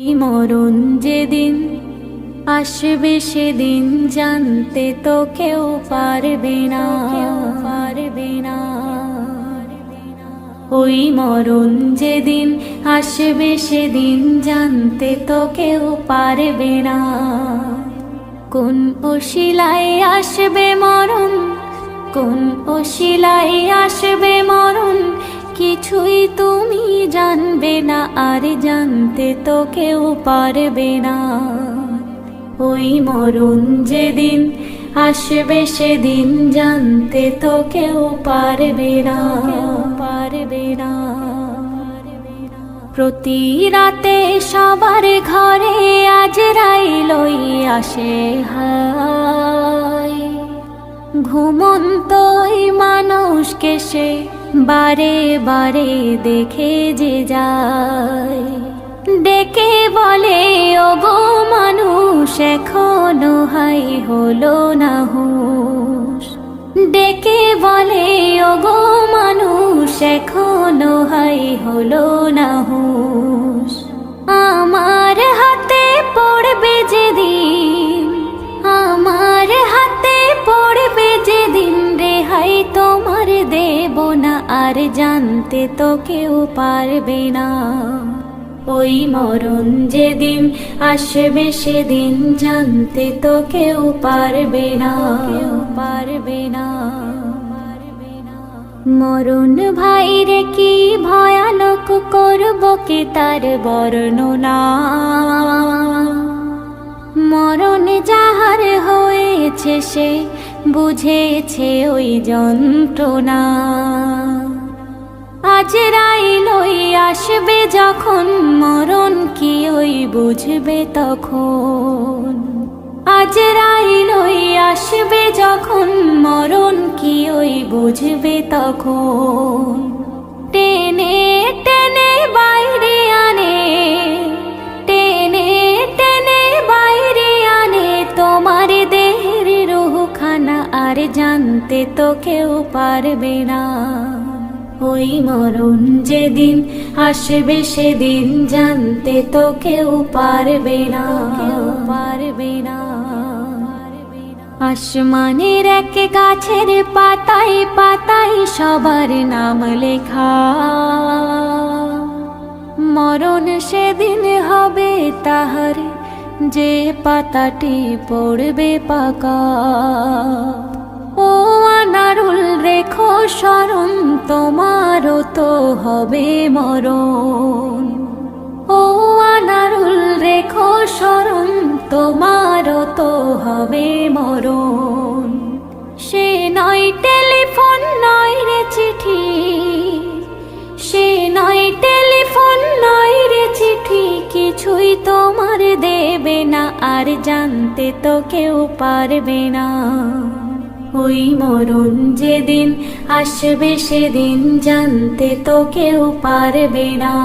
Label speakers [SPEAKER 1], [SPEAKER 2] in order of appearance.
[SPEAKER 1] মরণ যেদিন আসবে সেদিন জানতে তো কেউ পারবে না, পারবে না। ওই মরণ যেদিন আসবে সেদিন জানতে তো কেউ পারবে না। কোন অশিলায় আসবে মরণ, কোন অশিলায় আসবে মরণ, কিছুই তুমি জানবে না, আর জানতে তো কেউ পারবে না। ওই মরণ যেদিন আসবে সেদিন জানতে তো কেউ পারবে না, পারবে না। প্রতি রাতে সবার ঘরে আজরাইল আসে হায়, ঘুমন্ত ওই মানুষকে সে বারে বারে দেখে যে যায়। ডেকে বলে ওগো মানুষ এখনো হাই হলো না হুঁশ, ডেকে বলে ওগো মানুষ এখনো হাই হলো না হুঁশ। আমার হাতে পড়বে যেদিন, আমার হাতে পড়বে যেদিন, রেহাই তোমার দেব না, আর জানতে তো কেউ পারবে না। ওই মরণ যেদিন আসবে সেদিন জানতে তো কেউ পারবে না, কেউ পারবে না। মরণ ভাইরে কি ভয়ানক করব কি তার বর্ণনা, মরণ যাহার হয়েছে সে বুঝেছে ওই যন্ত্রণা। আজরাইল আসবে যখন মরণ কি ওই বুঝবে তখন, আজরাইল আসবে যখন মরণ কি ওই বুঝবে তখন। টেনে টেনে বাইরে আনে, টেনে টেনে বাইরে আনে তোমার দেহের রুহখানা, আর জানতে তো কেউ পারবে না। ওই মরণ যেদিন আসবে সেদিন জানতে তো কেউ পারবে না, কেউ পারবে না। আসমানের এক গাছের পাতায় পাতায় সবার নাম লেখা, মরণ সেদিন হবে তাহার যে পাতাটি পড়বে পাকা। ও আনারুল রেখো স্মরণ তোমারও তো হবে মরণ, ও আনারুল রেখো স্মরণ তোমারও তো হবে মরণ। সে নয় টেলিফোন নয় রে চিঠি, সে নয় টেলিফোন নয় রে চিঠি, কিছুই তোমার দেবে না, আর জানতে তো কেউ পারবে না। ওই মরণ যেদিন আসবে সেদিন জানতে তো কেউ পারবে না।